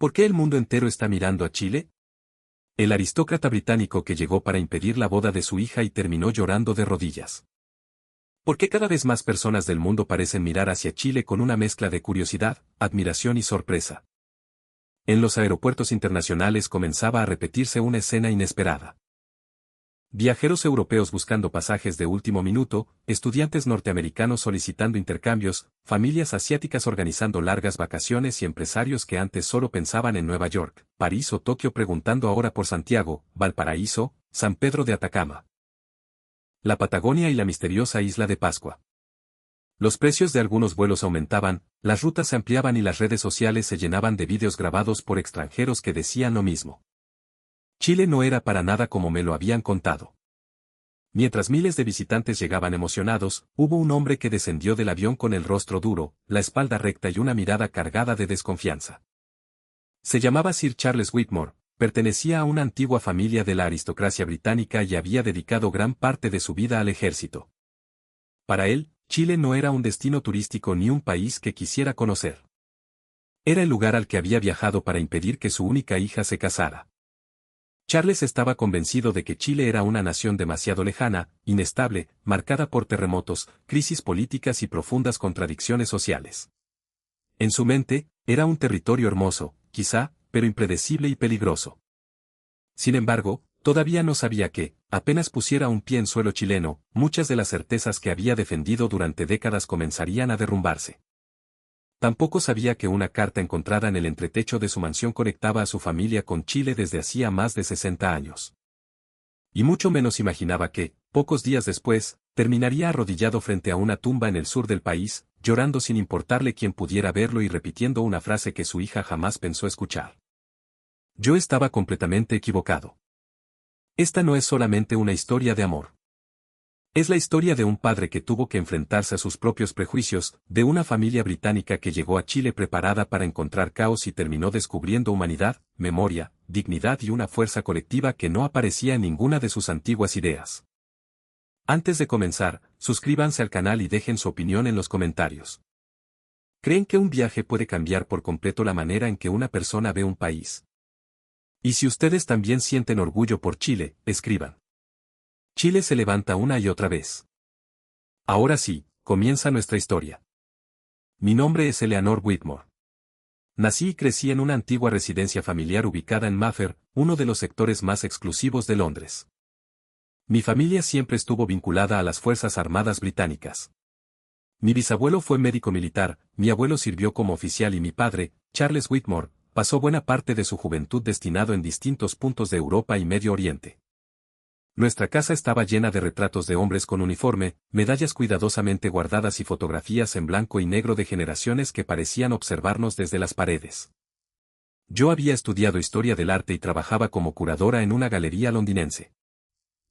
¿Por qué el mundo entero está mirando a Chile? El aristócrata británico que llegó para impedir la boda de su hija y terminó llorando de rodillas. ¿Por qué cada vez más personas del mundo parecen mirar hacia Chile con una mezcla de curiosidad, admiración y sorpresa? En los aeropuertos internacionales comenzaba a repetirse una escena inesperada. Viajeros europeos buscando pasajes de último minuto, estudiantes norteamericanos solicitando intercambios, familias asiáticas organizando largas vacaciones y empresarios que antes solo pensaban en Nueva York, París o Tokio preguntando ahora por Santiago, Valparaíso, San Pedro de Atacama, la Patagonia y la misteriosa isla de Pascua. Los precios de algunos vuelos aumentaban, las rutas se ampliaban y las redes sociales se llenaban de vídeos grabados por extranjeros que decían lo mismo. Chile no era para nada como me lo habían contado. Mientras miles de visitantes llegaban emocionados, hubo un hombre que descendió del avión con el rostro duro, la espalda recta y una mirada cargada de desconfianza. Se llamaba Sir Charles Whitmore, pertenecía a una antigua familia de la aristocracia británica y había dedicado gran parte de su vida al ejército. Para él, Chile no era un destino turístico ni un país que quisiera conocer. Era el lugar al que había viajado para impedir que su única hija se casara. Charles estaba convencido de que Chile era una nación demasiado lejana, inestable, marcada por terremotos, crisis políticas y profundas contradicciones sociales. En su mente, era un territorio hermoso, quizá, pero impredecible y peligroso. Sin embargo, todavía no sabía que, apenas pusiera un pie en suelo chileno, muchas de las certezas que había defendido durante décadas comenzarían a derrumbarse. Tampoco sabía que una carta encontrada en el entretecho de su mansión conectaba a su familia con Chile desde hacía más de 60 años. Y mucho menos imaginaba que, pocos días después, terminaría arrodillado frente a una tumba en el sur del país, llorando sin importarle quién pudiera verlo y repitiendo una frase que su hija jamás pensó escuchar. Yo estaba completamente equivocado. Esta no es solamente una historia de amor. Es la historia de un padre que tuvo que enfrentarse a sus propios prejuicios, de una familia británica que llegó a Chile preparada para encontrar caos y terminó descubriendo humanidad, memoria, dignidad y una fuerza colectiva que no aparecía en ninguna de sus antiguas ideas. Antes de comenzar, suscríbanse al canal y dejen su opinión en los comentarios. ¿Creen que un viaje puede cambiar por completo la manera en que una persona ve un país? Y si ustedes también sienten orgullo por Chile, escriban. Chile se levanta una y otra vez. Ahora sí, comienza nuestra historia. Mi nombre es Eleanor Whitmore. Nací y crecí en una antigua residencia familiar ubicada en Mayfair, uno de los sectores más exclusivos de Londres. Mi familia siempre estuvo vinculada a las Fuerzas Armadas británicas. Mi bisabuelo fue médico militar, mi abuelo sirvió como oficial y mi padre, Charles Whitmore, pasó buena parte de su juventud destinado en distintos puntos de Europa y Medio Oriente. Nuestra casa estaba llena de retratos de hombres con uniforme, medallas cuidadosamente guardadas y fotografías en blanco y negro de generaciones que parecían observarnos desde las paredes. Yo había estudiado historia del arte y trabajaba como curadora en una galería londinense.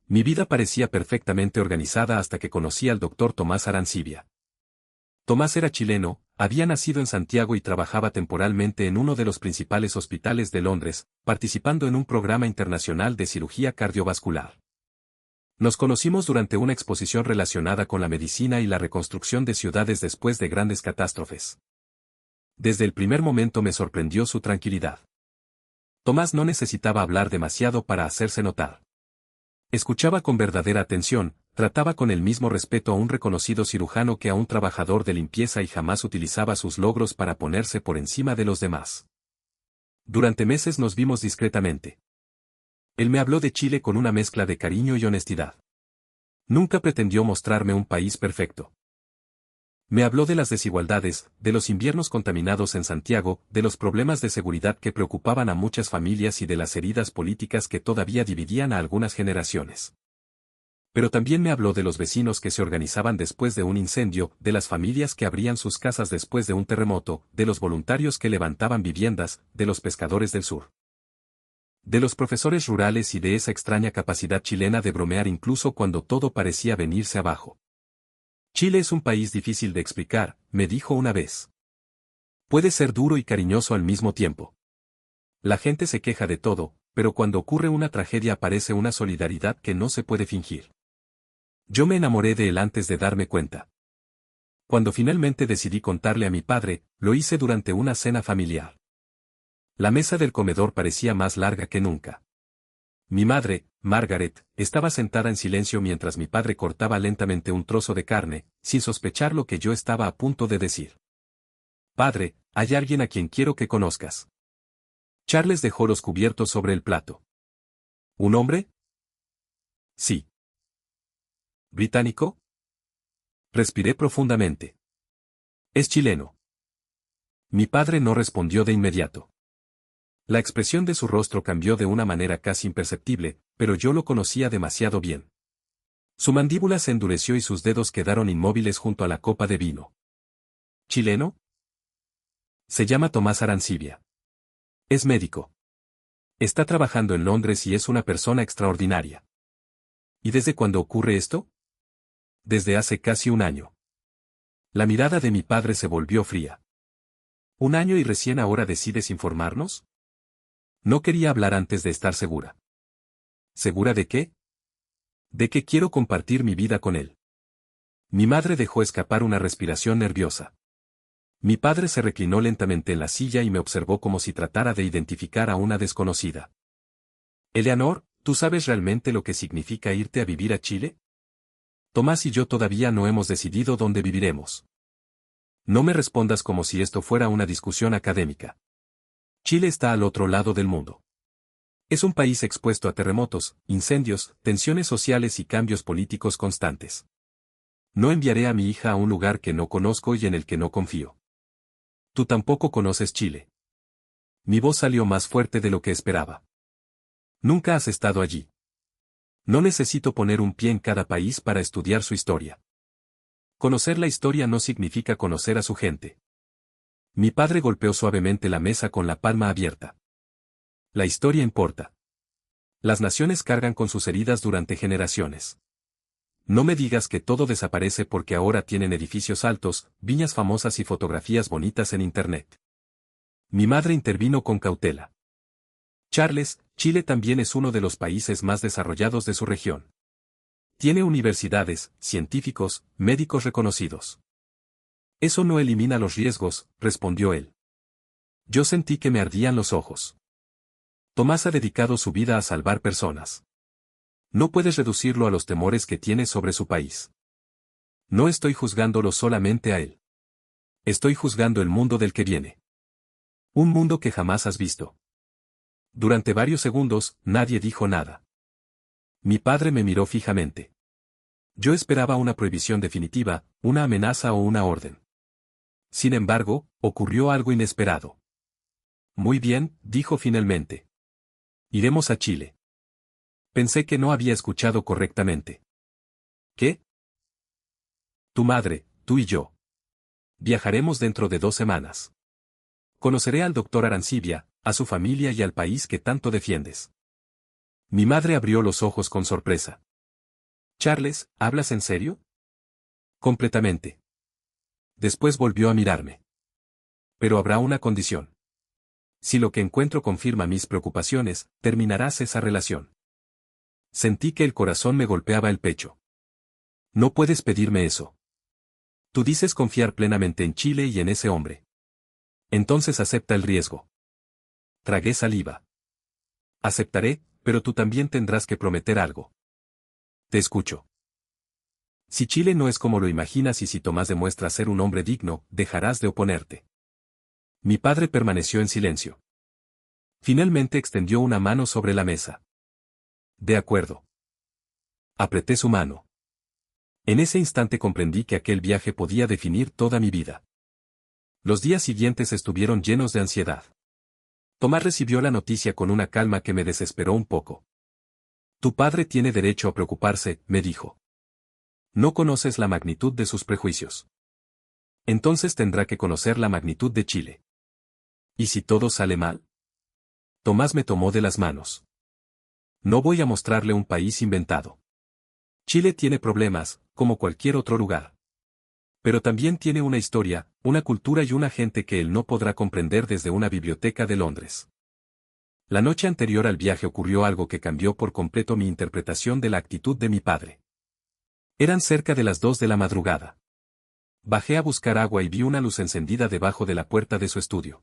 Mi vida parecía perfectamente organizada hasta que conocí al doctor Tomás Arancibia. Tomás era chileno, había nacido en Santiago y trabajaba temporalmente en uno de los principales hospitales de Londres, participando en un programa internacional de cirugía cardiovascular. Nos conocimos durante una exposición relacionada con la medicina y la reconstrucción de ciudades después de grandes catástrofes. Desde el primer momento me sorprendió su tranquilidad. Tomás no necesitaba hablar demasiado para hacerse notar. Escuchaba con verdadera atención, trataba con el mismo respeto a un reconocido cirujano que a un trabajador de limpieza y jamás utilizaba sus logros para ponerse por encima de los demás. Durante meses nos vimos discretamente. Él me habló de Chile con una mezcla de cariño y honestidad. Nunca pretendió mostrarme un país perfecto. Me habló de las desigualdades, de los inviernos contaminados en Santiago, de los problemas de seguridad que preocupaban a muchas familias y de las heridas políticas que todavía dividían a algunas generaciones. Pero también me habló de los vecinos que se organizaban después de un incendio, de las familias que abrían sus casas después de un terremoto, de los voluntarios que levantaban viviendas, de los pescadores del sur. De los profesores rurales y de esa extraña capacidad chilena de bromear incluso cuando todo parecía venirse abajo. Chile es un país difícil de explicar, me dijo una vez. Puede ser duro y cariñoso al mismo tiempo. La gente se queja de todo, pero cuando ocurre una tragedia aparece una solidaridad que no se puede fingir. Yo me enamoré de él antes de darme cuenta. Cuando finalmente decidí contarle a mi padre, lo hice durante una cena familiar. La mesa del comedor parecía más larga que nunca. Mi madre, Margaret, estaba sentada en silencio mientras mi padre cortaba lentamente un trozo de carne, sin sospechar lo que yo estaba a punto de decir. Padre, hay alguien a quien quiero que conozcas. Charles dejó los cubiertos sobre el plato. ¿Un hombre? Sí. ¿Británico? Respiré profundamente. Es chileno. Mi padre no respondió de inmediato. La expresión de su rostro cambió de una manera casi imperceptible, pero yo lo conocía demasiado bien. Su mandíbula se endureció y sus dedos quedaron inmóviles junto a la copa de vino. ¿Chileno? Se llama Tomás Arancibia. Es médico. Está trabajando en Londres y es una persona extraordinaria. ¿Y desde cuándo ocurre esto? Desde hace casi un año. La mirada de mi padre se volvió fría. ¿Un año y recién ahora decides informarnos? No quería hablar antes de estar segura. ¿Segura de qué? De que quiero compartir mi vida con él. Mi madre dejó escapar una respiración nerviosa. Mi padre se reclinó lentamente en la silla y me observó como si tratara de identificar a una desconocida. Eleanor, ¿tú sabes realmente lo que significa irte a vivir a Chile? Tomás y yo todavía no hemos decidido dónde viviremos. No me respondas como si esto fuera una discusión académica. Chile está al otro lado del mundo. Es un país expuesto a terremotos, incendios, tensiones sociales y cambios políticos constantes. No enviaré a mi hija a un lugar que no conozco y en el que no confío. Tú tampoco conoces Chile. Mi voz salió más fuerte de lo que esperaba. Nunca has estado allí. No necesito poner un pie en cada país para estudiar su historia. Conocer la historia no significa conocer a su gente. Mi padre golpeó suavemente la mesa con la palma abierta. La historia importa. Las naciones cargan con sus heridas durante generaciones. No me digas que todo desaparece porque ahora tienen edificios altos, viñas famosas y fotografías bonitas en Internet. Mi madre intervino con cautela. Charles, Chile también es uno de los países más desarrollados de su región. Tiene universidades, científicos, médicos reconocidos. Eso no elimina los riesgos, respondió él. Yo sentí que me ardían los ojos. Tomás ha dedicado su vida a salvar personas. No puedes reducirlo a los temores que tiene sobre su país. No estoy juzgándolo solamente a él. Estoy juzgando el mundo del que viene. Un mundo que jamás has visto. Durante varios segundos, nadie dijo nada. Mi padre me miró fijamente. Yo esperaba una prohibición definitiva, una amenaza o una orden. Sin embargo, ocurrió algo inesperado. Muy bien, dijo finalmente. Iremos a Chile. Pensé que no había escuchado correctamente. ¿Qué? Tu madre, tú y yo. Viajaremos dentro de 2 semanas. Conoceré al doctor Arancibia, a su familia y al país que tanto defiendes. Mi madre abrió los ojos con sorpresa. Charles, ¿hablas en serio? Completamente. Después volvió a mirarme. Pero habrá una condición. Si lo que encuentro confirma mis preocupaciones, terminarás esa relación. Sentí que el corazón me golpeaba el pecho. No puedes pedirme eso. Tú dices confiar plenamente en Chile y en ese hombre. Entonces acepta el riesgo. Tragué saliva. Aceptaré, pero tú también tendrás que prometer algo. Te escucho. Si Chile no es como lo imaginas y si Tomás demuestra ser un hombre digno, dejarás de oponerte. Mi padre permaneció en silencio. Finalmente extendió una mano sobre la mesa. De acuerdo. Apreté su mano. En ese instante comprendí que aquel viaje podía definir toda mi vida. Los días siguientes estuvieron llenos de ansiedad. Tomás recibió la noticia con una calma que me desesperó un poco. Tu padre tiene derecho a preocuparse, me dijo. No conoces la magnitud de sus prejuicios. Entonces tendrá que conocer la magnitud de Chile. ¿Y si todo sale mal? Tomás me tomó de las manos. No voy a mostrarle un país inventado. Chile tiene problemas, como cualquier otro lugar. Pero también tiene una historia, una cultura y una gente que él no podrá comprender desde una biblioteca de Londres. La noche anterior al viaje ocurrió algo que cambió por completo mi interpretación de la actitud de mi padre. Eran cerca de las 2 de la madrugada. Bajé a buscar agua y vi una luz encendida debajo de la puerta de su estudio.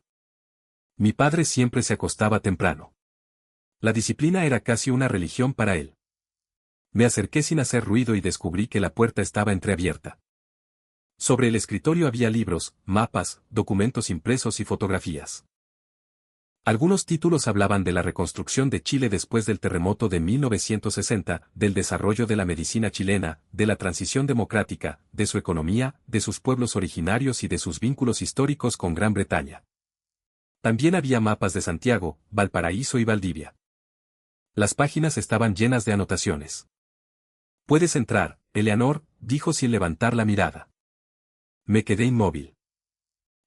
Mi padre siempre se acostaba temprano. La disciplina era casi una religión para él. Me acerqué sin hacer ruido y descubrí que la puerta estaba entreabierta. Sobre el escritorio había libros, mapas, documentos impresos y fotografías. Algunos títulos hablaban de la reconstrucción de Chile después del terremoto de 1960, del desarrollo de la medicina chilena, de la transición democrática, de su economía, de sus pueblos originarios y de sus vínculos históricos con Gran Bretaña. También había mapas de Santiago, Valparaíso y Valdivia. Las páginas estaban llenas de anotaciones. «Puedes entrar, Eleanor», dijo sin levantar la mirada. Me quedé inmóvil.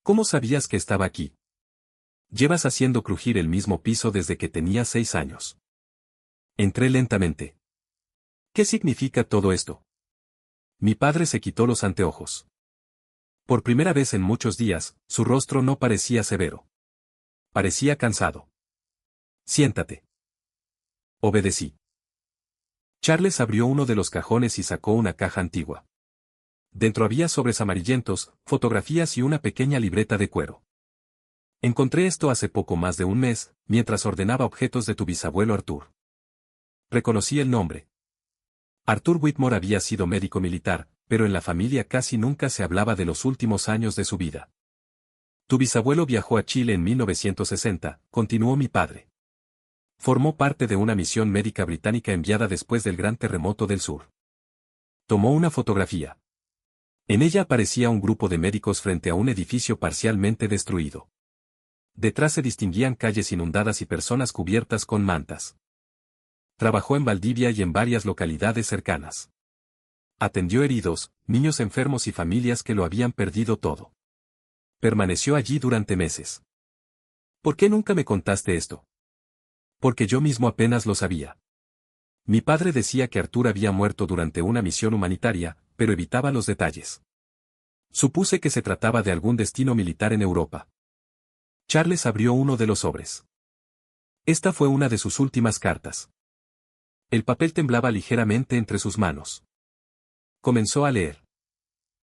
«¿Cómo sabías que estaba aquí? Llevas haciendo crujir el mismo piso desde que tenía 6 años». Entré lentamente. «¿Qué significa todo esto?». Mi padre se quitó los anteojos. Por primera vez en muchos días, su rostro no parecía severo. Parecía cansado. «Siéntate». Obedecí. Charles abrió uno de los cajones y sacó una caja antigua. Dentro había sobres amarillentos, fotografías y una pequeña libreta de cuero. «Encontré esto hace poco más de un mes, mientras ordenaba objetos de tu bisabuelo Arthur». Reconocí el nombre. Arthur Whitmore había sido médico militar, pero en la familia casi nunca se hablaba de los últimos años de su vida. «Tu bisabuelo viajó a Chile en 1960, continuó mi padre. Formó parte de una misión médica británica enviada después del gran terremoto del sur». Tomó una fotografía. En ella aparecía un grupo de médicos frente a un edificio parcialmente destruido. Detrás se distinguían calles inundadas y personas cubiertas con mantas. Trabajó en Valdivia y en varias localidades cercanas. Atendió heridos, niños enfermos y familias que lo habían perdido todo. Permaneció allí durante meses. «¿Por qué nunca me contaste esto?». «Porque yo mismo apenas lo sabía». Mi padre decía que Arthur había muerto durante una misión humanitaria, pero evitaba los detalles. Supuse que se trataba de algún destino militar en Europa. Charles abrió uno de los sobres. Esta fue una de sus últimas cartas. El papel temblaba ligeramente entre sus manos. Comenzó a leer.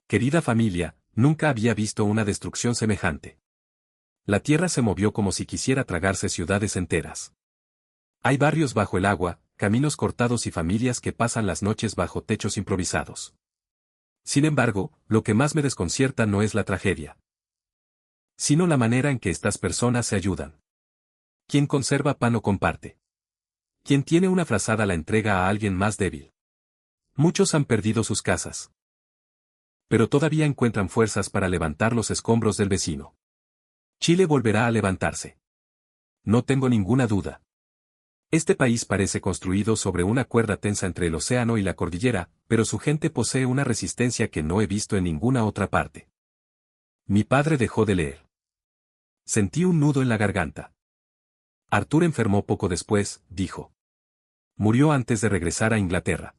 «Querida familia, nunca había visto una destrucción semejante. La tierra se movió como si quisiera tragarse ciudades enteras. Hay barrios bajo el agua, caminos cortados y familias que pasan las noches bajo techos improvisados. Sin embargo, lo que más me desconcierta no es la tragedia, sino la manera en que estas personas se ayudan. Quien conserva pan o comparte. Quien tiene una frazada la entrega a alguien más débil. Muchos han perdido sus casas, pero todavía encuentran fuerzas para levantar los escombros del vecino. Chile volverá a levantarse. No tengo ninguna duda. Este país parece construido sobre una cuerda tensa entre el océano y la cordillera, pero su gente posee una resistencia que no he visto en ninguna otra parte». Mi padre dejó de leer. Sentí un nudo en la garganta. «Arthur enfermó poco después», dijo. «Murió antes de regresar a Inglaterra.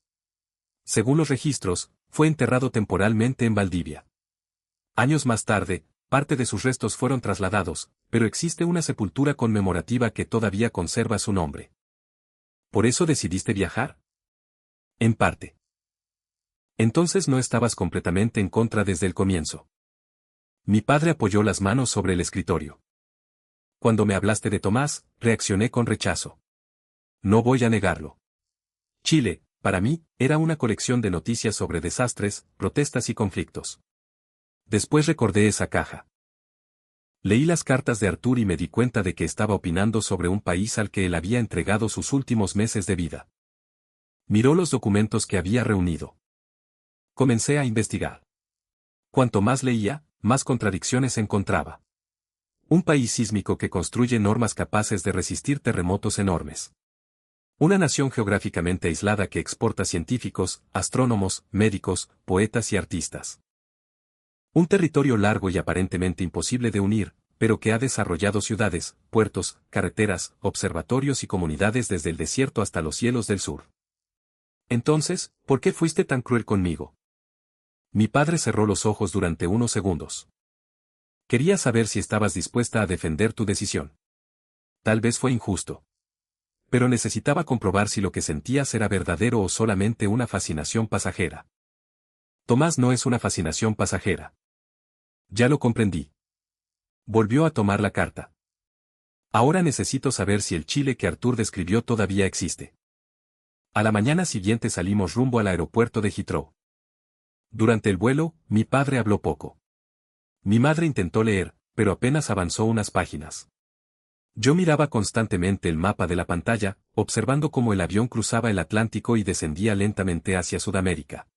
Según los registros, fue enterrado temporalmente en Valdivia. Años más tarde, parte de sus restos fueron trasladados, pero existe una sepultura conmemorativa que todavía conserva su nombre». «¿Por eso decidiste viajar?». «En parte». «Entonces no estabas completamente en contra desde el comienzo». Mi padre apoyó las manos sobre el escritorio. «Cuando me hablaste de Tomás, reaccioné con rechazo. No voy a negarlo. Chile, para mí, era una colección de noticias sobre desastres, protestas y conflictos. Después recordé esa caja. Leí las cartas de Arthur y me di cuenta de que estaba opinando sobre un país al que él había entregado sus últimos meses de vida. Miró los documentos que había reunido. Comencé a investigar. Cuanto más leía, más contradicciones encontraba. Un país sísmico que construye normas capaces de resistir terremotos enormes. Una nación geográficamente aislada que exporta científicos, astrónomos, médicos, poetas y artistas. Un territorio largo y aparentemente imposible de unir, pero que ha desarrollado ciudades, puertos, carreteras, observatorios y comunidades desde el desierto hasta los cielos del sur. Entonces, ¿por qué fuiste tan cruel conmigo? Mi padre cerró los ojos durante unos segundos. Quería saber si estabas dispuesta a defender tu decisión. Tal vez fue injusto. Pero necesitaba comprobar si lo que sentías era verdadero o solamente una fascinación pasajera. Tomás no es una fascinación pasajera. Ya lo comprendí. Volvió a tomar la carta. Ahora necesito saber si el Chile que Arthur describió todavía existe. A la mañana siguiente salimos rumbo al aeropuerto de Heathrow. Durante el vuelo, mi padre habló poco. Mi madre intentó leer, pero apenas avanzó unas páginas. Yo miraba constantemente el mapa de la pantalla, observando cómo el avión cruzaba el Atlántico y descendía lentamente hacia Sudamérica.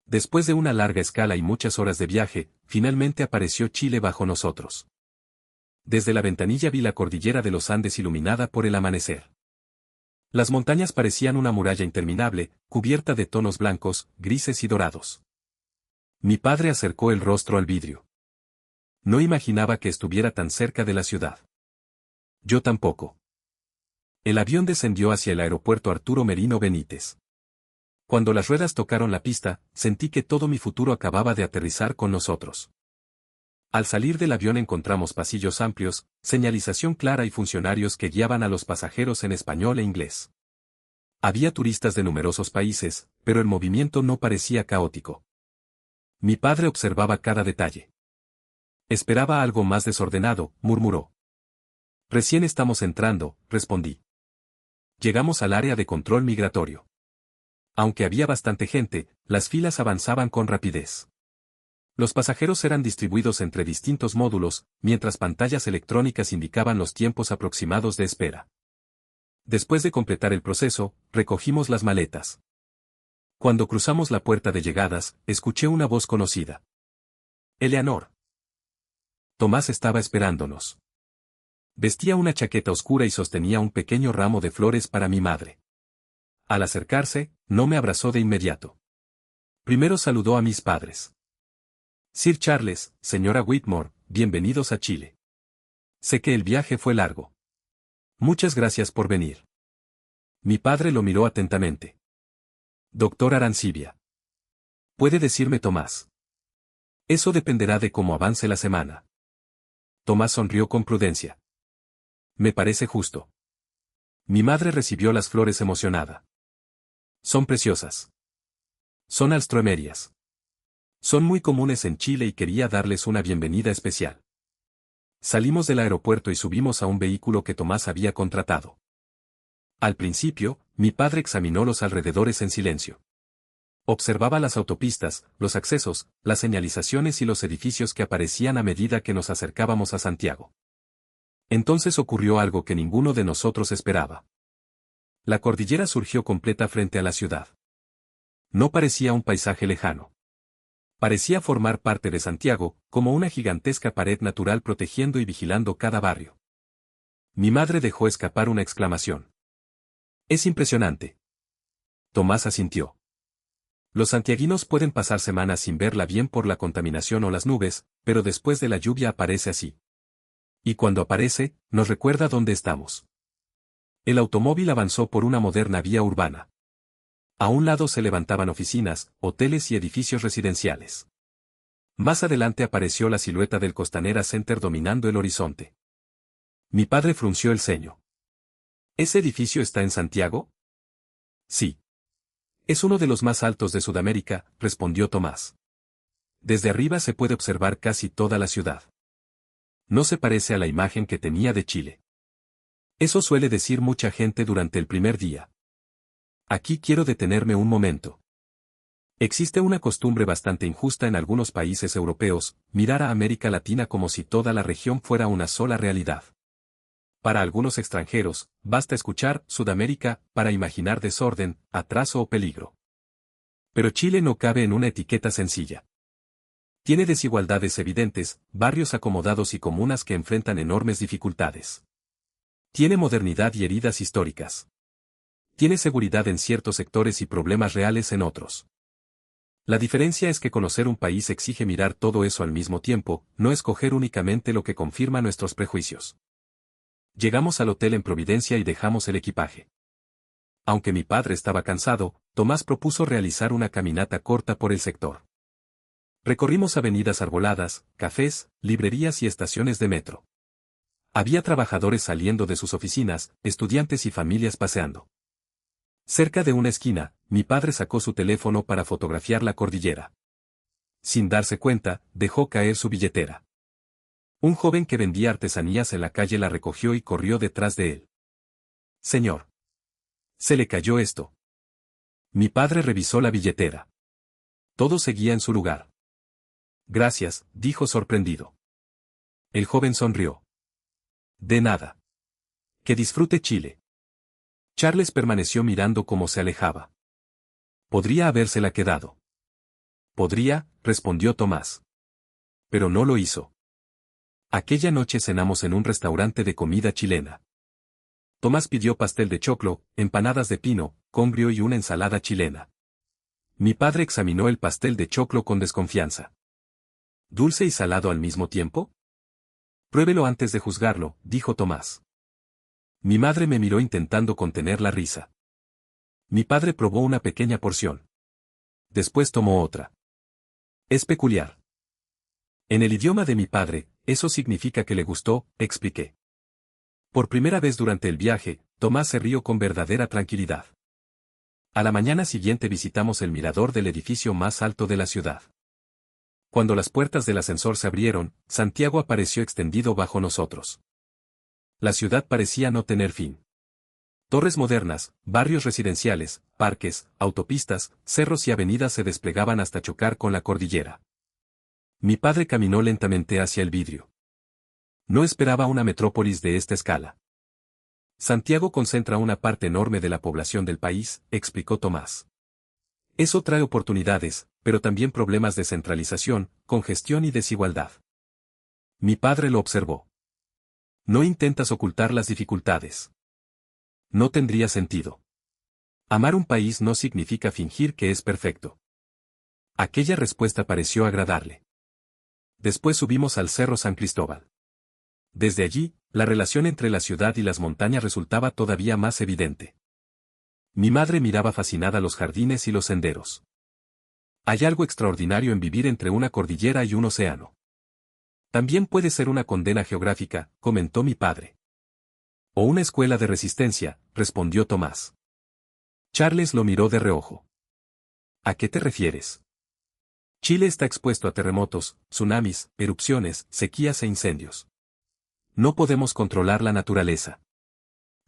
Después de una larga escala y muchas horas de viaje, finalmente apareció Chile bajo nosotros. Desde la ventanilla vi la cordillera de los Andes iluminada por el amanecer. Las montañas parecían una muralla interminable, cubierta de tonos blancos, grises y dorados. Mi padre acercó el rostro al vidrio. No imaginaba que estuviera tan cerca de la ciudad. Yo tampoco. El avión descendió hacia el aeropuerto Arturo Merino Benítez. Cuando las ruedas tocaron la pista, sentí que todo mi futuro acababa de aterrizar con nosotros. Al salir del avión encontramos pasillos amplios, señalización clara y funcionarios que guiaban a los pasajeros en español e inglés. Había turistas de numerosos países, pero el movimiento no parecía caótico. Mi padre observaba cada detalle. Esperaba algo más desordenado, murmuró. Recién estamos entrando, respondí. Llegamos al área de control migratorio. Aunque había bastante gente, las filas avanzaban con rapidez. Los pasajeros eran distribuidos entre distintos módulos, mientras pantallas electrónicas indicaban los tiempos aproximados de espera. Después de completar el proceso, recogimos las maletas. Cuando cruzamos la puerta de llegadas, escuché una voz conocida. Eleanor. Tomás estaba esperándonos. Vestía una chaqueta oscura y sostenía un pequeño ramo de flores para mi madre. Al acercarse, no me abrazó de inmediato. Primero saludó a mis padres. Sir Charles, señora Whitmore, bienvenidos a Chile. Sé que el viaje fue largo. Muchas gracias por venir. Mi padre lo miró atentamente. Doctor Arancibia. ¿Puede decirme Tomás? Eso dependerá de cómo avance la semana. Tomás sonrió con prudencia. Me parece justo. Mi madre recibió las flores emocionada. Son preciosas. Son alströmerias. Son muy comunes en Chile y quería darles una bienvenida especial. Salimos del aeropuerto y subimos a un vehículo que Tomás había contratado. Al principio, mi padre examinó los alrededores en silencio. Observaba las autopistas, los accesos, las señalizaciones y los edificios que aparecían a medida que nos acercábamos a Santiago. Entonces ocurrió algo que ninguno de nosotros esperaba. La cordillera surgió completa frente a la ciudad. No parecía un paisaje lejano. Parecía formar parte de Santiago, como una gigantesca pared natural protegiendo y vigilando cada barrio. Mi madre dejó escapar una exclamación. Es impresionante. Tomás asintió. Los santiaguinos pueden pasar semanas sin verla bien por la contaminación o las nubes, pero después de la lluvia aparece así. Y cuando aparece, nos recuerda dónde estamos. El automóvil avanzó por una moderna vía urbana. A un lado se levantaban oficinas, hoteles y edificios residenciales. Más adelante apareció la silueta del Costanera Center dominando el horizonte. Mi padre frunció el ceño. ¿Ese edificio está en Santiago? Sí. Es uno de los más altos de Sudamérica, respondió Tomás. Desde arriba se puede observar casi toda la ciudad. No se parece a la imagen que tenía de Chile. Eso suele decir mucha gente durante el primer día. Aquí quiero detenerme un momento. Existe una costumbre bastante injusta en algunos países europeos, mirar a América Latina como si toda la región fuera una sola realidad. Para algunos extranjeros, basta escuchar Sudamérica para imaginar desorden, atraso o peligro. Pero Chile no cabe en una etiqueta sencilla. Tiene desigualdades evidentes, barrios acomodados y comunas que enfrentan enormes dificultades. Tiene modernidad y heridas históricas. Tiene seguridad en ciertos sectores y problemas reales en otros. La diferencia es que conocer un país exige mirar todo eso al mismo tiempo, no escoger únicamente lo que confirma nuestros prejuicios. Llegamos al hotel en Providencia y dejamos el equipaje. Aunque mi padre estaba cansado, Tomás propuso realizar una caminata corta por el sector. Recorrimos avenidas arboladas, cafés, librerías y estaciones de metro. Había trabajadores saliendo de sus oficinas, estudiantes y familias paseando. Cerca de una esquina, mi padre sacó su teléfono para fotografiar la cordillera. Sin darse cuenta, dejó caer su billetera. Un joven que vendía artesanías en la calle la recogió y corrió detrás de él. Señor. Se le cayó esto. Mi padre revisó la billetera. Todo seguía en su lugar. Gracias, dijo sorprendido. El joven sonrió. De nada. Que disfrute Chile. Charles permaneció mirando cómo se alejaba. Podría habérsela quedado. Podría, respondió Tomás. Pero no lo hizo. Aquella noche cenamos en un restaurante de comida chilena. Tomás pidió pastel de choclo, empanadas de pino, congrio y una ensalada chilena. Mi padre examinó el pastel de choclo con desconfianza. ¿Dulce y salado al mismo tiempo? Pruébelo antes de juzgarlo, dijo Tomás. Mi madre me miró intentando contener la risa. Mi padre probó una pequeña porción. Después tomó otra. Es peculiar. En el idioma de mi padre, eso significa que le gustó, expliqué. Por primera vez durante el viaje, Tomás se rió con verdadera tranquilidad. A la mañana siguiente visitamos el mirador del edificio más alto de la ciudad. Cuando las puertas del ascensor se abrieron, Santiago apareció extendido bajo nosotros. La ciudad parecía no tener fin. Torres modernas, barrios residenciales, parques, autopistas, cerros y avenidas se desplegaban hasta chocar con la cordillera. Mi padre caminó lentamente hacia el vidrio. No esperaba una metrópolis de esta escala. Santiago concentra una parte enorme de la población del país, explicó Tomás. Eso trae oportunidades, pero también problemas de centralización, congestión y desigualdad. Mi padre lo observó. No intentas ocultar las dificultades. No tendría sentido. Amar un país no significa fingir que es perfecto. Aquella respuesta pareció agradarle. Después subimos al Cerro San Cristóbal. Desde allí, la relación entre la ciudad y las montañas resultaba todavía más evidente. Mi madre miraba fascinada los jardines y los senderos. Hay algo extraordinario en vivir entre una cordillera y un océano. También puede ser una condena geográfica, comentó mi padre. O una escuela de resistencia, respondió Tomás. Charles lo miró de reojo. ¿A qué te refieres? Chile está expuesto a terremotos, tsunamis, erupciones, sequías e incendios. No podemos controlar la naturaleza.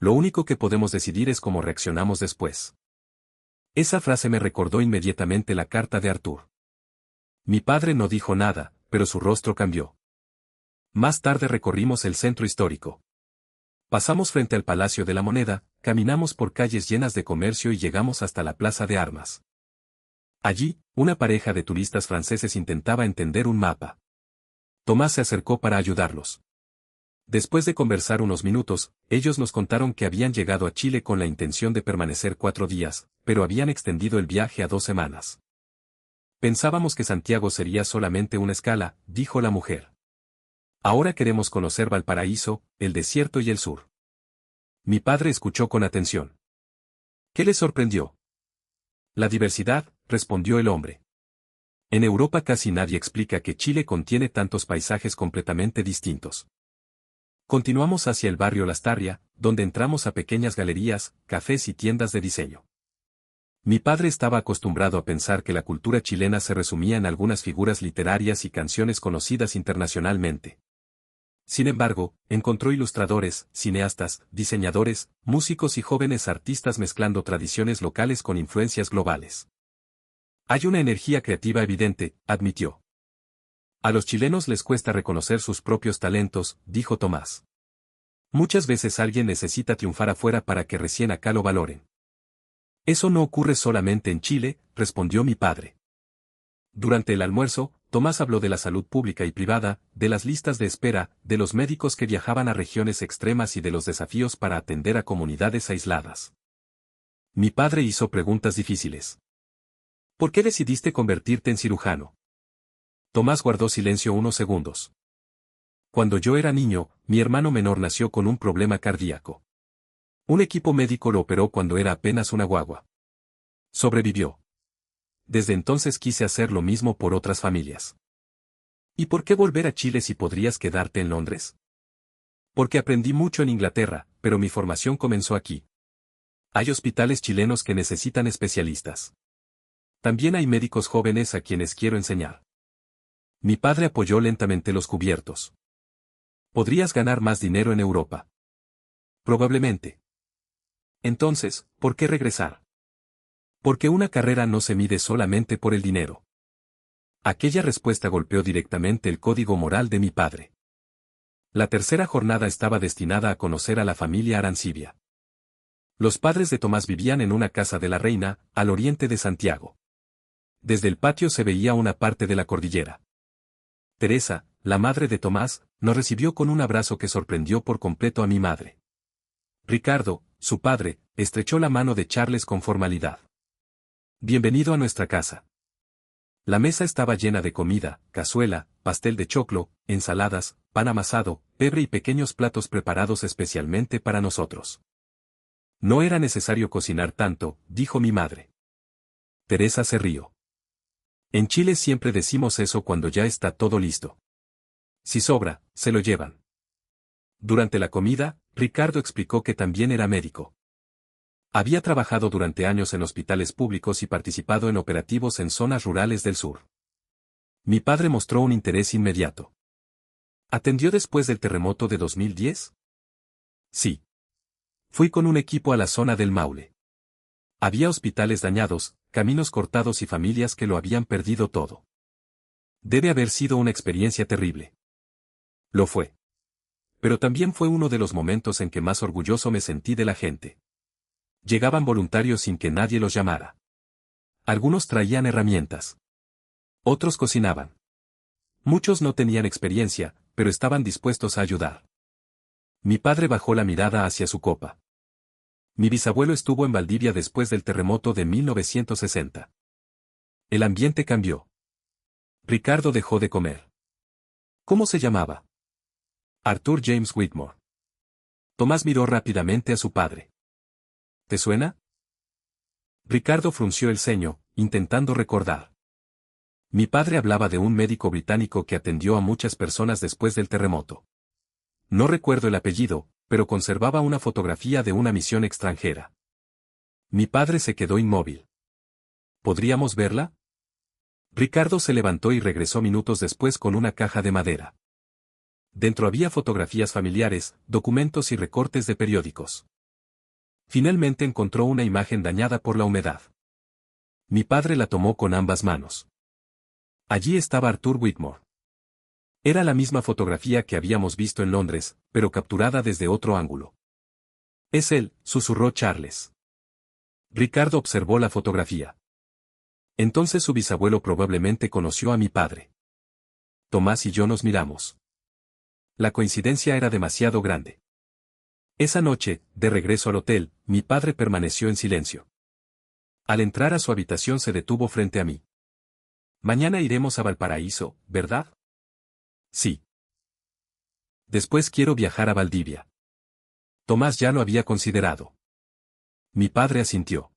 Lo único que podemos decidir es cómo reaccionamos después. Esa frase me recordó inmediatamente la carta de Arthur. Mi padre no dijo nada, pero su rostro cambió. Más tarde recorrimos el centro histórico. Pasamos frente al Palacio de la Moneda, caminamos por calles llenas de comercio y llegamos hasta la Plaza de Armas. Allí, una pareja de turistas franceses intentaba entender un mapa. Tomás se acercó para ayudarlos. Después de conversar unos minutos, ellos nos contaron que habían llegado a Chile con la intención de permanecer 4 días, pero habían extendido el viaje a 2 semanas. Pensábamos que Santiago sería solamente una escala, dijo la mujer. Ahora queremos conocer Valparaíso, el desierto y el sur. Mi padre escuchó con atención. ¿Qué le sorprendió? La diversidad, respondió el hombre. En Europa casi nadie explica que Chile contiene tantos paisajes completamente distintos. Continuamos hacia el barrio Lastarria, donde entramos a pequeñas galerías, cafés y tiendas de diseño. Mi padre estaba acostumbrado a pensar que la cultura chilena se resumía en algunas figuras literarias y canciones conocidas internacionalmente. Sin embargo, encontró ilustradores, cineastas, diseñadores, músicos y jóvenes artistas mezclando tradiciones locales con influencias globales. Hay una energía creativa evidente, admitió. A los chilenos les cuesta reconocer sus propios talentos, dijo Tomás. Muchas veces alguien necesita triunfar afuera para que recién acá lo valoren. Eso no ocurre solamente en Chile, respondió mi padre. Durante el almuerzo, Tomás habló de la salud pública y privada, de las listas de espera, de los médicos que viajaban a regiones extremas y de los desafíos para atender a comunidades aisladas. Mi padre hizo preguntas difíciles. ¿Por qué decidiste convertirte en cirujano? Tomás guardó silencio unos segundos. Cuando yo era niño, mi hermano menor nació con un problema cardíaco. Un equipo médico lo operó cuando era apenas una guagua. Sobrevivió. Desde entonces quise hacer lo mismo por otras familias. ¿Y por qué volver a Chile si podrías quedarte en Londres? Porque aprendí mucho en Inglaterra, pero mi formación comenzó aquí. Hay hospitales chilenos que necesitan especialistas. También hay médicos jóvenes a quienes quiero enseñar. Mi padre apoyó lentamente los cubiertos. Podrías ganar más dinero en Europa. Probablemente. Entonces, ¿por qué regresar? Porque una carrera no se mide solamente por el dinero. Aquella respuesta golpeó directamente el código moral de mi padre. La tercera jornada estaba destinada a conocer a la familia Arancibia. Los padres de Tomás vivían en una casa de la Reina, al oriente de Santiago. Desde el patio se veía una parte de la cordillera. Teresa, la madre de Tomás, nos recibió con un abrazo que sorprendió por completo a mi madre. Ricardo, su padre, estrechó la mano de Charles con formalidad. Bienvenido a nuestra casa. La mesa estaba llena de comida, cazuela, pastel de choclo, ensaladas, pan amasado, pebre y pequeños platos preparados especialmente para nosotros. No era necesario cocinar tanto, dijo mi madre. Teresa se rió. En Chile siempre decimos eso cuando ya está todo listo. Si sobra, se lo llevan. Durante la comida, Ricardo explicó que también era médico. Había trabajado durante años en hospitales públicos y participado en operativos en zonas rurales del sur. Mi padre mostró un interés inmediato. ¿Atendió después del terremoto de 2010? Sí. Fui con un equipo a la zona del Maule. Había hospitales dañados, caminos cortados y familias que lo habían perdido todo. Debe haber sido una experiencia terrible. Lo fue. Pero también fue uno de los momentos en que más orgulloso me sentí de la gente. Llegaban voluntarios sin que nadie los llamara. Algunos traían herramientas. Otros cocinaban. Muchos no tenían experiencia, pero estaban dispuestos a ayudar. Mi padre bajó la mirada hacia su copa. Mi bisabuelo estuvo en Valdivia después del terremoto de 1960. El ambiente cambió. Ricardo dejó de comer. ¿Cómo se llamaba? Arthur James Whitmore. Tomás miró rápidamente a su padre. ¿Te suena? Ricardo frunció el ceño, intentando recordar. Mi padre hablaba de un médico británico que atendió a muchas personas después del terremoto. No recuerdo el apellido, pero conservaba una fotografía de una misión extranjera. Mi padre se quedó inmóvil. ¿Podríamos verla? Ricardo se levantó y regresó minutos después con una caja de madera. Dentro había fotografías familiares, documentos y recortes de periódicos. Finalmente encontró una imagen dañada por la humedad. Mi padre la tomó con ambas manos. Allí estaba Arthur Whitmore. Era la misma fotografía que habíamos visto en Londres, pero capturada desde otro ángulo. Es él, susurró Charles. Ricardo observó la fotografía. Entonces su bisabuelo probablemente conoció a mi padre. Tomás y yo nos miramos. La coincidencia era demasiado grande. Esa noche, de regreso al hotel, mi padre permaneció en silencio. Al entrar a su habitación se detuvo frente a mí. Mañana iremos a Valparaíso, ¿verdad? Sí. Después quiero viajar a Valdivia. Tomás ya lo había considerado. Mi padre asintió.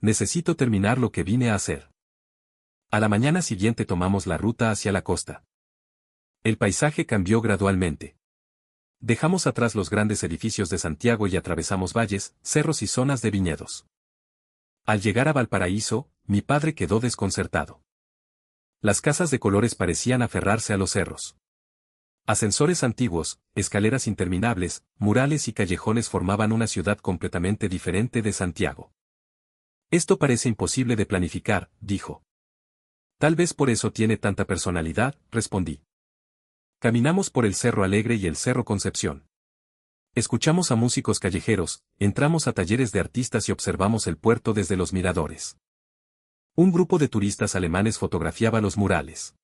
Necesito terminar lo que vine a hacer. A la mañana siguiente tomamos la ruta hacia la costa. El paisaje cambió gradualmente. Dejamos atrás los grandes edificios de Santiago y atravesamos valles, cerros y zonas de viñedos. Al llegar a Valparaíso, mi padre quedó desconcertado. Las casas de colores parecían aferrarse a los cerros. Ascensores antiguos, escaleras interminables, murales y callejones formaban una ciudad completamente diferente de Santiago. Esto parece imposible de planificar, dijo. Tal vez por eso tiene tanta personalidad, respondí. Caminamos por el Cerro Alegre y el Cerro Concepción. Escuchamos a músicos callejeros, entramos a talleres de artistas y observamos el puerto desde los miradores. Un grupo de turistas alemanes fotografiaba los murales.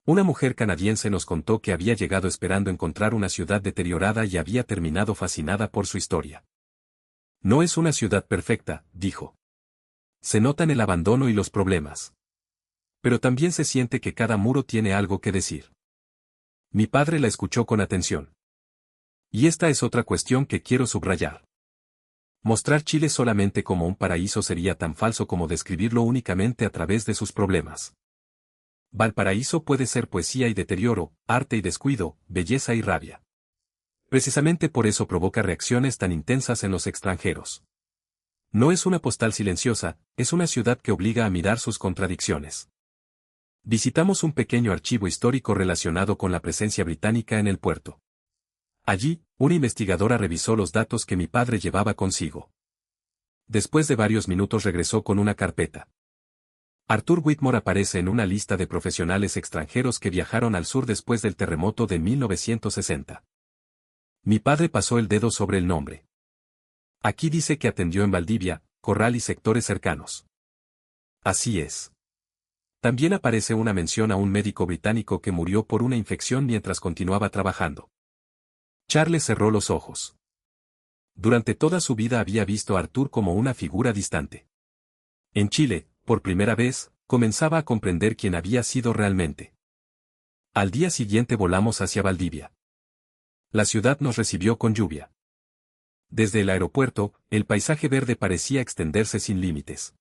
Una mujer canadiense nos contó que había llegado esperando encontrar una ciudad deteriorada y había terminado fascinada por su historia. No es una ciudad perfecta, dijo. Se notan el abandono y los problemas. Pero también se siente que cada muro tiene algo que decir. Mi padre la escuchó con atención. Y esta es otra cuestión que quiero subrayar. Mostrar Chile solamente como un paraíso sería tan falso como describirlo únicamente a través de sus problemas. Valparaíso puede ser poesía y deterioro, arte y descuido, belleza y rabia. Precisamente por eso provoca reacciones tan intensas en los extranjeros. No es una postal silenciosa, es una ciudad que obliga a mirar sus contradicciones. Visitamos un pequeño archivo histórico relacionado con la presencia británica en el puerto. Allí, una investigadora revisó los datos que mi padre llevaba consigo. Después de varios minutos regresó con una carpeta. Arthur Whitmore aparece en una lista de profesionales extranjeros que viajaron al sur después del terremoto de 1960. Mi padre pasó el dedo sobre el nombre. Aquí dice que atendió en Valdivia, Corral y sectores cercanos. Así es. También aparece una mención a un médico británico que murió por una infección mientras continuaba trabajando. Charles cerró los ojos. Durante toda su vida había visto a Arthur como una figura distante. En Chile, por primera vez, comenzaba a comprender quién había sido realmente. Al día siguiente volamos hacia Valdivia. La ciudad nos recibió con lluvia. Desde el aeropuerto, el paisaje verde parecía extenderse sin límites.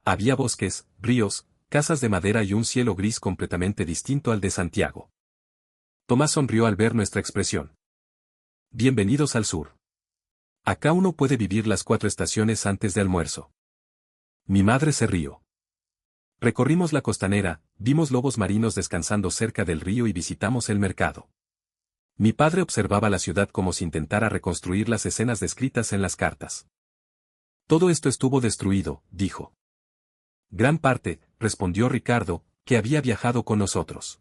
Había bosques, ríos, casas de madera y un cielo gris completamente distinto al de Santiago. Tomás sonrió al ver nuestra expresión. Bienvenidos al sur. Acá uno puede vivir las 4 estaciones antes de almuerzo. Mi madre se rió. Recorrimos la costanera, vimos lobos marinos descansando cerca del río y visitamos el mercado. Mi padre observaba la ciudad como si intentara reconstruir las escenas descritas en las cartas. Todo esto estuvo destruido, dijo. Gran parte, respondió Ricardo, que había viajado con nosotros.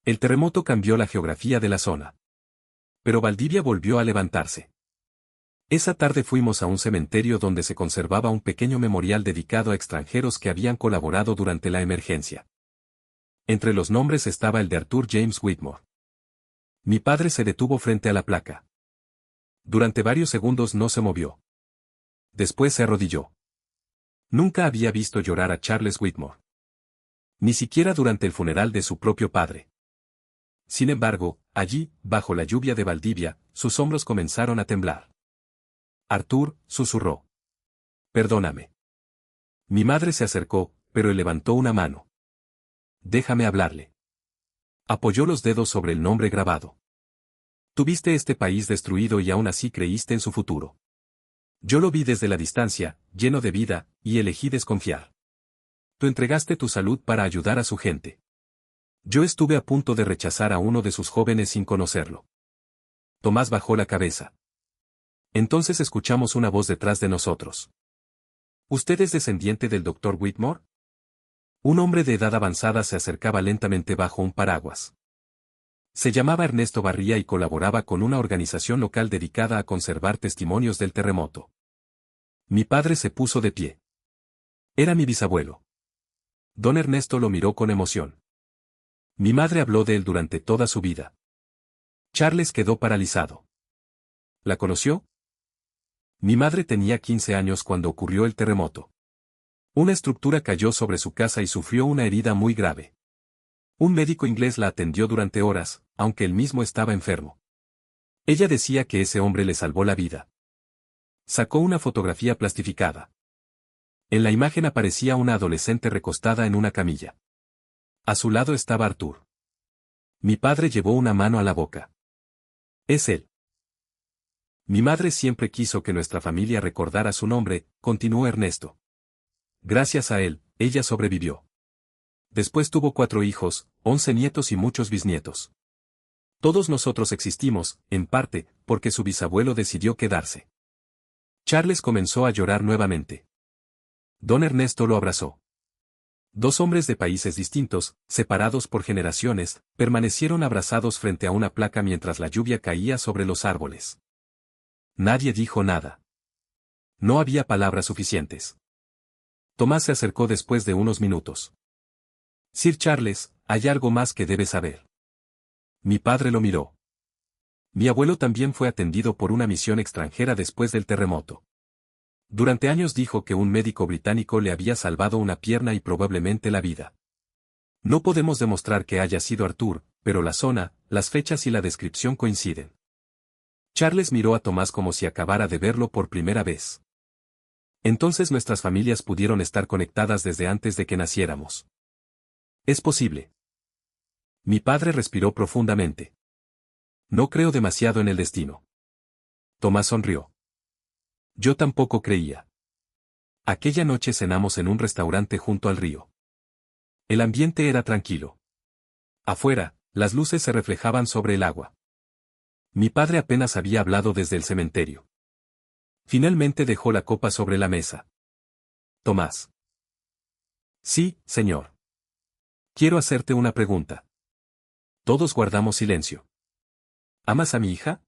El terremoto cambió la geografía de la zona. Pero Valdivia volvió a levantarse. Esa tarde fuimos a un cementerio donde se conservaba un pequeño memorial dedicado a extranjeros que habían colaborado durante la emergencia. Entre los nombres estaba el de Arthur James Whitmore. Mi padre se detuvo frente a la placa. Durante varios segundos no se movió. Después se arrodilló. Nunca había visto llorar a Charles Whitmore. Ni siquiera durante el funeral de su propio padre. Sin embargo, allí, bajo la lluvia de Valdivia, sus hombros comenzaron a temblar. Arthur, susurró. Perdóname. Mi madre se acercó, pero él levantó una mano. Déjame hablarle. Apoyó los dedos sobre el nombre grabado. Tuviste este país destruido y aún así creíste en su futuro. Yo lo vi desde la distancia, lleno de vida, y elegí desconfiar. Tú entregaste tu salud para ayudar a su gente. Yo estuve a punto de rechazar a uno de sus jóvenes sin conocerlo. Tomás bajó la cabeza. Entonces escuchamos una voz detrás de nosotros. ¿Usted es descendiente del Dr. Whitmore? Un hombre de edad avanzada se acercaba lentamente bajo un paraguas. Se llamaba Ernesto Barría y colaboraba con una organización local dedicada a conservar testimonios del terremoto. Mi padre se puso de pie. Era mi bisabuelo. Don Ernesto lo miró con emoción. Mi madre habló de él durante toda su vida. Charles quedó paralizado. ¿La conoció? Mi madre tenía 15 años cuando ocurrió el terremoto. Una estructura cayó sobre su casa y sufrió una herida muy grave. Un médico inglés la atendió durante horas, aunque él mismo estaba enfermo. Ella decía que ese hombre le salvó la vida. Sacó una fotografía plastificada. En la imagen aparecía una adolescente recostada en una camilla. A su lado estaba Arthur. Mi padre llevó una mano a la boca. Es él. Mi madre siempre quiso que nuestra familia recordara su nombre, continuó Ernesto. Gracias a él, ella sobrevivió. Después tuvo 4 hijos, 11 nietos y muchos bisnietos. Todos nosotros existimos, en parte, porque su bisabuelo decidió quedarse. Charles comenzó a llorar nuevamente. Don Ernesto lo abrazó. 2 hombres de países distintos, separados por generaciones, permanecieron abrazados frente a una placa mientras la lluvia caía sobre los árboles. Nadie dijo nada. No había palabras suficientes. Tomás se acercó después de unos minutos. Sir Charles, hay algo más que debe saber. Mi padre lo miró. Mi abuelo también fue atendido por una misión extranjera después del terremoto. Durante años dijo que un médico británico le había salvado una pierna y probablemente la vida. No podemos demostrar que haya sido Arthur, pero la zona, las fechas y la descripción coinciden. Charles miró a Tomás como si acabara de verlo por primera vez. Entonces nuestras familias pudieron estar conectadas desde antes de que naciéramos. Es posible. Mi padre respiró profundamente. No creo demasiado en el destino. Tomás sonrió. Yo tampoco creía. Aquella noche cenamos en un restaurante junto al río. El ambiente era tranquilo. Afuera, las luces se reflejaban sobre el agua. Mi padre apenas había hablado desde el cementerio. Finalmente dejó la copa sobre la mesa. Tomás. Sí, señor. Quiero hacerte una pregunta. Todos guardamos silencio. ¿Amas a mi hija?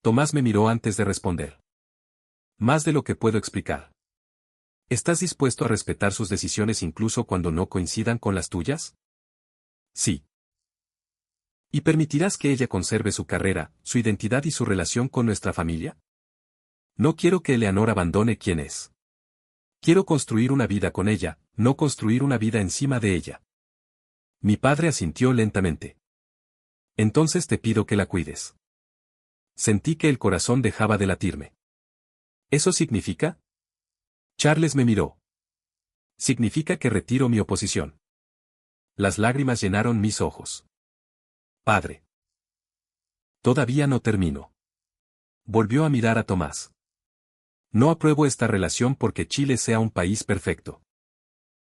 Tomás me miró antes de responder. Más de lo que puedo explicar. ¿Estás dispuesto a respetar sus decisiones incluso cuando no coincidan con las tuyas? Sí. ¿Y permitirás que ella conserve su carrera, su identidad y su relación con nuestra familia? No quiero que Eleanor abandone quien es. Quiero construir una vida con ella, no construir una vida encima de ella. Mi padre asintió lentamente. Entonces te pido que la cuides. Sentí que el corazón dejaba de latirme. ¿Eso significa? Charles me miró. Significa que retiro mi oposición. Las lágrimas llenaron mis ojos. Padre. Todavía no termino. Volvió a mirar a Tomás. No apruebo esta relación porque Chile sea un país perfecto.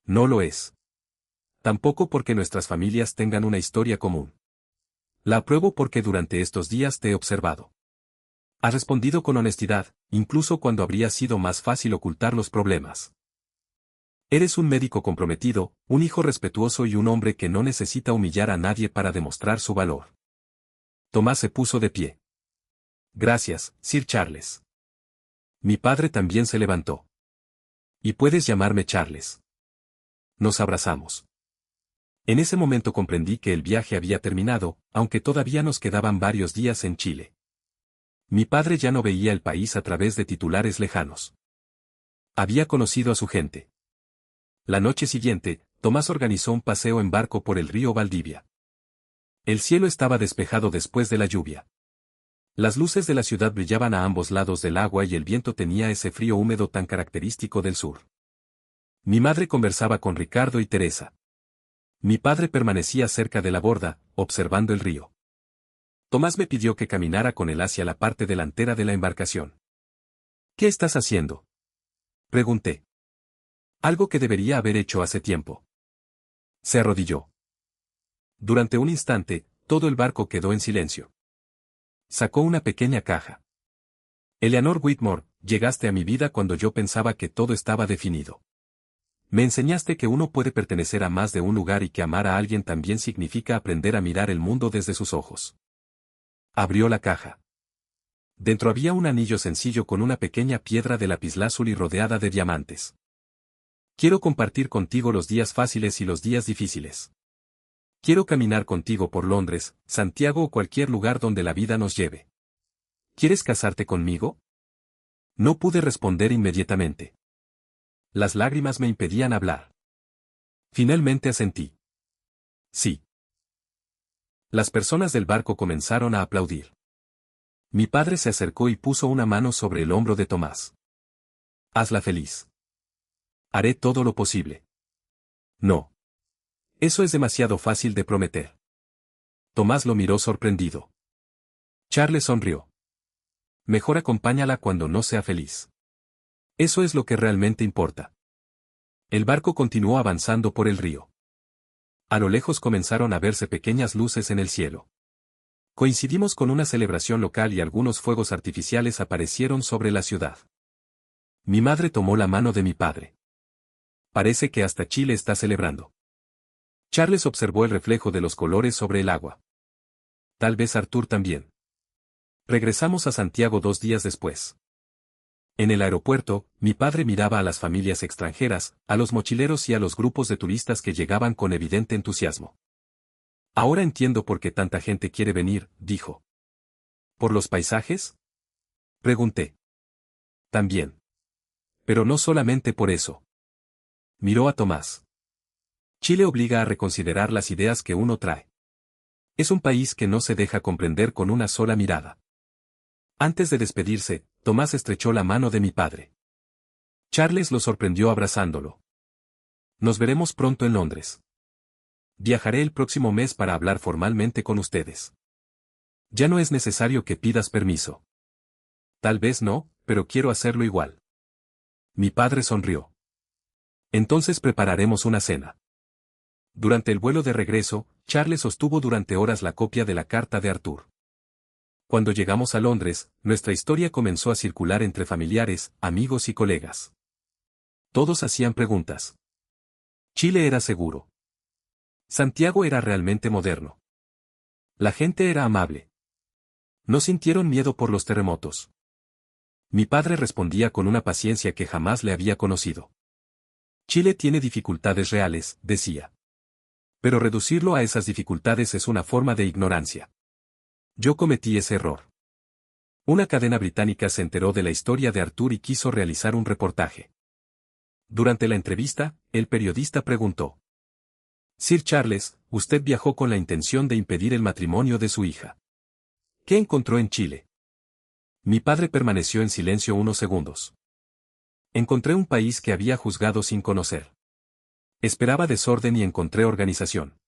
No lo es. Tampoco porque nuestras familias tengan una historia común. La apruebo porque durante estos días te he observado. Has respondido con honestidad, incluso cuando habría sido más fácil ocultar los problemas. Eres un médico comprometido, un hijo respetuoso y un hombre que no necesita humillar a nadie para demostrar su valor. Tomás se puso de pie. Gracias, Sir Charles. Mi padre también se levantó. Y puedes llamarme Charles. Nos abrazamos. En ese momento comprendí que el viaje había terminado, aunque todavía nos quedaban varios días en Chile. Mi padre ya no veía el país a través de titulares lejanos. Había conocido a su gente. La noche siguiente, Tomás organizó un paseo en barco por el río Valdivia. El cielo estaba despejado después de la lluvia. Las luces de la ciudad brillaban a ambos lados del agua y el viento tenía ese frío húmedo tan característico del sur. Mi madre conversaba con Ricardo y Teresa. Mi padre permanecía cerca de la borda, observando el río. Tomás me pidió que caminara con él hacia la parte delantera de la embarcación. ¿Qué estás haciendo? Pregunté. Algo que debería haber hecho hace tiempo. Se arrodilló. Durante un instante, todo el barco quedó en silencio. Sacó una pequeña caja. Eleanor Whitmore, llegaste a mi vida cuando yo pensaba que todo estaba definido. Me enseñaste que uno puede pertenecer a más de un lugar y que amar a alguien también significa aprender a mirar el mundo desde sus ojos. Abrió la caja. Dentro había un anillo sencillo con una pequeña piedra de lapislázuli rodeada de diamantes. Quiero compartir contigo los días fáciles y los días difíciles. Quiero caminar contigo por Londres, Santiago o cualquier lugar donde la vida nos lleve. ¿Quieres casarte conmigo? No pude responder inmediatamente. Las lágrimas me impedían hablar. Finalmente asentí. Sí. Las personas del barco comenzaron a aplaudir. Mi padre se acercó y puso una mano sobre el hombro de Tomás. Hazla feliz. Haré todo lo posible. No. Eso es demasiado fácil de prometer. Tomás lo miró sorprendido. Charles sonrió. Mejor acompáñala cuando no sea feliz. Eso es lo que realmente importa. El barco continuó avanzando por el río. A lo lejos comenzaron a verse pequeñas luces en el cielo. Coincidimos con una celebración local y algunos fuegos artificiales aparecieron sobre la ciudad. Mi madre tomó la mano de mi padre. Parece que hasta Chile está celebrando. Charles observó el reflejo de los colores sobre el agua. Tal vez Arthur también. Regresamos a Santiago 2 días después. En el aeropuerto, mi padre miraba a las familias extranjeras, a los mochileros y a los grupos de turistas que llegaban con evidente entusiasmo. Ahora entiendo por qué tanta gente quiere venir, dijo. ¿Por los paisajes? Pregunté. También. Pero no solamente por eso. Miró a Tomás. Chile obliga a reconsiderar las ideas que uno trae. Es un país que no se deja comprender con una sola mirada. Antes de despedirse, Tomás estrechó la mano de mi padre. Charles lo sorprendió abrazándolo. Nos veremos pronto en Londres. Viajaré el próximo mes para hablar formalmente con ustedes. Ya no es necesario que pidas permiso. Tal vez no, pero quiero hacerlo igual. Mi padre sonrió. Entonces prepararemos una cena. Durante el vuelo de regreso, Charles sostuvo durante horas la copia de la carta de Arthur. Cuando llegamos a Londres, nuestra historia comenzó a circular entre familiares, amigos y colegas. Todos hacían preguntas. Chile era seguro. Santiago era realmente moderno. La gente era amable. No sintieron miedo por los terremotos. Mi padre respondía con una paciencia que jamás le había conocido. Chile tiene dificultades reales, decía. Pero reducirlo a esas dificultades es una forma de ignorancia. Yo cometí ese error. Una cadena británica se enteró de la historia de Arthur y quiso realizar un reportaje. Durante la entrevista, el periodista preguntó: Sir Charles, usted viajó con la intención de impedir el matrimonio de su hija. ¿Qué encontró en Chile? Mi padre permaneció en silencio unos segundos. Encontré un país que había juzgado sin conocer. Esperaba desorden y encontré organización.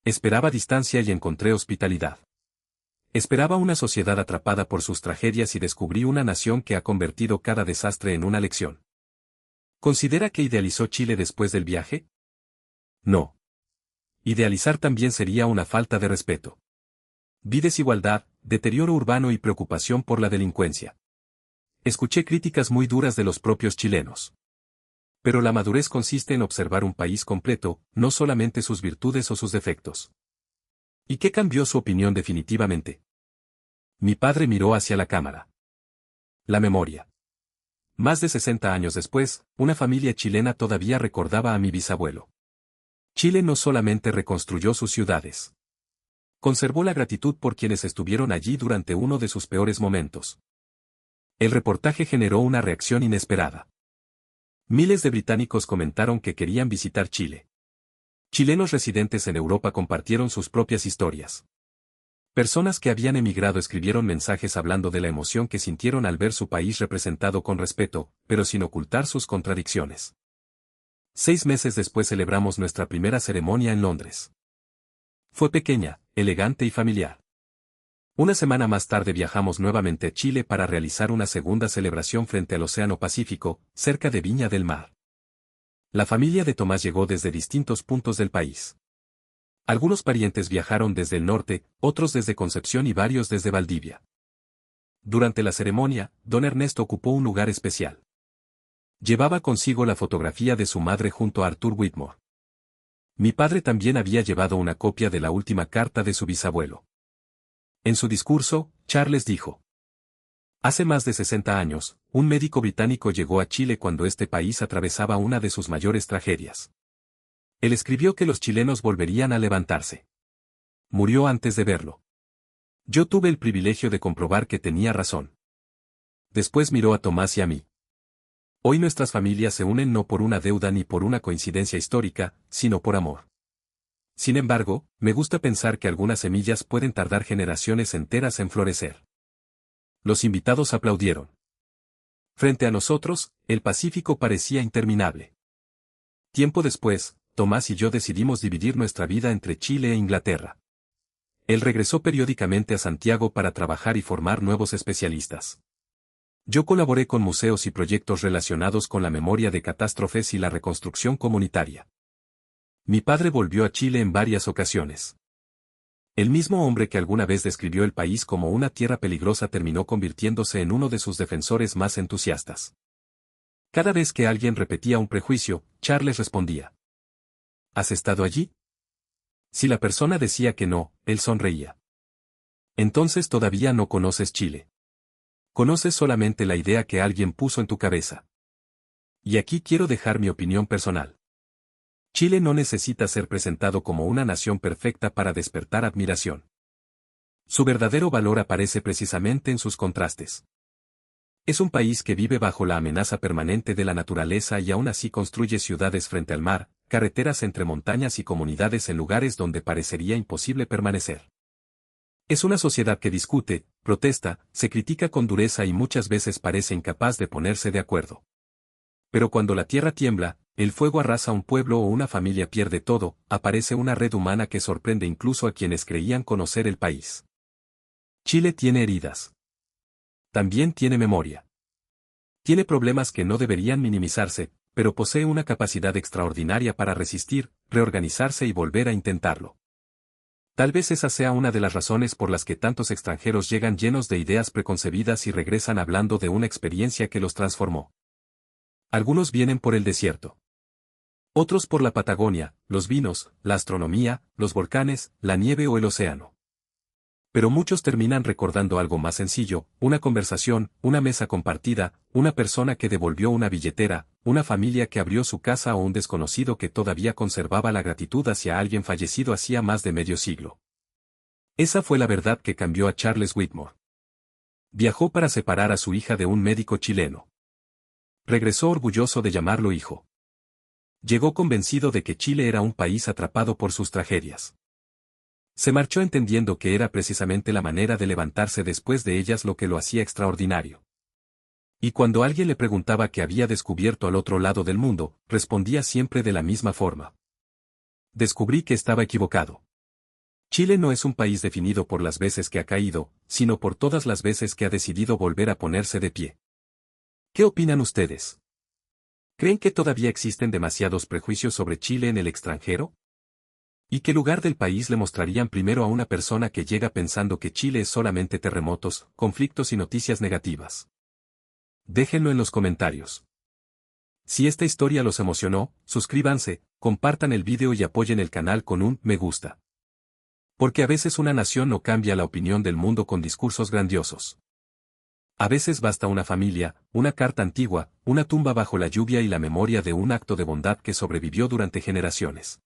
Esperaba distancia y encontré hospitalidad. Esperaba una sociedad atrapada por sus tragedias y descubrí una nación que ha convertido cada desastre en una lección. ¿Considera que idealizó Chile después del viaje? No. Idealizar también sería una falta de respeto. Vi desigualdad, deterioro urbano y preocupación por la delincuencia. Escuché críticas muy duras de los propios chilenos. Pero la madurez consiste en observar un país completo, no solamente sus virtudes o sus defectos. ¿Y qué cambió su opinión definitivamente? Mi padre miró hacia la cámara. La memoria. Más de 60 años después, una familia chilena todavía recordaba a mi bisabuelo. Chile no solamente reconstruyó sus ciudades. Conservó la gratitud por quienes estuvieron allí durante uno de sus peores momentos. El reportaje generó una reacción inesperada. Miles de británicos comentaron que querían visitar Chile. Chilenos residentes en Europa compartieron sus propias historias. Personas que habían emigrado escribieron mensajes hablando de la emoción que sintieron al ver su país representado con respeto, pero sin ocultar sus contradicciones. 6 meses después celebramos nuestra primera ceremonia en Londres. Fue pequeña, elegante y familiar. Una semana más tarde viajamos nuevamente a Chile para realizar una segunda celebración frente al Océano Pacífico, cerca de Viña del Mar. La familia de Tomás llegó desde distintos puntos del país. Algunos parientes viajaron desde el norte, otros desde Concepción y varios desde Valdivia. Durante la ceremonia, don Ernesto ocupó un lugar especial. Llevaba consigo la fotografía de su madre junto a Arthur Whitmore. Mi padre también había llevado una copia de la última carta de su bisabuelo. En su discurso, Charles dijo: Hace más de 60 años, un médico británico llegó a Chile cuando este país atravesaba una de sus mayores tragedias. Él escribió que los chilenos volverían a levantarse. Murió antes de verlo. Yo tuve el privilegio de comprobar que tenía razón. Después miró a Tomás y a mí. Hoy nuestras familias se unen no por una deuda ni por una coincidencia histórica, sino por amor. Sin embargo, me gusta pensar que algunas semillas pueden tardar generaciones enteras en florecer. Los invitados aplaudieron. Frente a nosotros, el Pacífico parecía interminable. Tiempo después, Tomás y yo decidimos dividir nuestra vida entre Chile e Inglaterra. Él regresó periódicamente a Santiago para trabajar y formar nuevos especialistas. Yo colaboré con museos y proyectos relacionados con la memoria de catástrofes y la reconstrucción comunitaria. Mi padre volvió a Chile en varias ocasiones. El mismo hombre que alguna vez describió el país como una tierra peligrosa terminó convirtiéndose en uno de sus defensores más entusiastas. Cada vez que alguien repetía un prejuicio, Charles respondía: ¿Has estado allí? Si la persona decía que no, él sonreía. Entonces todavía no conoces Chile. Conoces solamente la idea que alguien puso en tu cabeza. Y aquí quiero dejar mi opinión personal. Chile no necesita ser presentado como una nación perfecta para despertar admiración. Su verdadero valor aparece precisamente en sus contrastes. Es un país que vive bajo la amenaza permanente de la naturaleza y aún así construye ciudades frente al mar, carreteras entre montañas y comunidades en lugares donde parecería imposible permanecer. Es una sociedad que discute, protesta, se critica con dureza y muchas veces parece incapaz de ponerse de acuerdo. Pero cuando la tierra tiembla, el fuego arrasa un pueblo o una familia pierde todo, aparece una red humana que sorprende incluso a quienes creían conocer el país. Chile tiene heridas. También tiene memoria. Tiene problemas que no deberían minimizarse, pero posee una capacidad extraordinaria para resistir, reorganizarse y volver a intentarlo. Tal vez esa sea una de las razones por las que tantos extranjeros llegan llenos de ideas preconcebidas y regresan hablando de una experiencia que los transformó. Algunos vienen por el desierto. Otros por la Patagonia, los vinos, la astronomía, los volcanes, la nieve o el océano. Pero muchos terminan recordando algo más sencillo, una conversación, una mesa compartida, una persona que devolvió una billetera, una familia que abrió su casa o un desconocido que todavía conservaba la gratitud hacia alguien fallecido hacía más de medio siglo. Esa fue la verdad que cambió a Charles Whitmore. Viajó para separar a su hija de un médico chileno. Regresó orgulloso de llamarlo hijo. Llegó convencido de que Chile era un país atrapado por sus tragedias. Se marchó entendiendo que era precisamente la manera de levantarse después de ellas lo que lo hacía extraordinario. Y cuando alguien le preguntaba qué había descubierto al otro lado del mundo, respondía siempre de la misma forma. Descubrí que estaba equivocado. Chile no es un país definido por las veces que ha caído, sino por todas las veces que ha decidido volver a ponerse de pie. ¿Qué opinan ustedes? ¿Creen que todavía existen demasiados prejuicios sobre Chile en el extranjero? ¿Y qué lugar del país le mostrarían primero a una persona que llega pensando que Chile es solamente terremotos, conflictos y noticias negativas? Déjenlo en los comentarios. Si esta historia los emocionó, suscríbanse, compartan el video y apoyen el canal con un me gusta. Porque a veces una nación no cambia la opinión del mundo con discursos grandiosos. A veces basta una familia, una carta antigua, una tumba bajo la lluvia y la memoria de un acto de bondad que sobrevivió durante generaciones.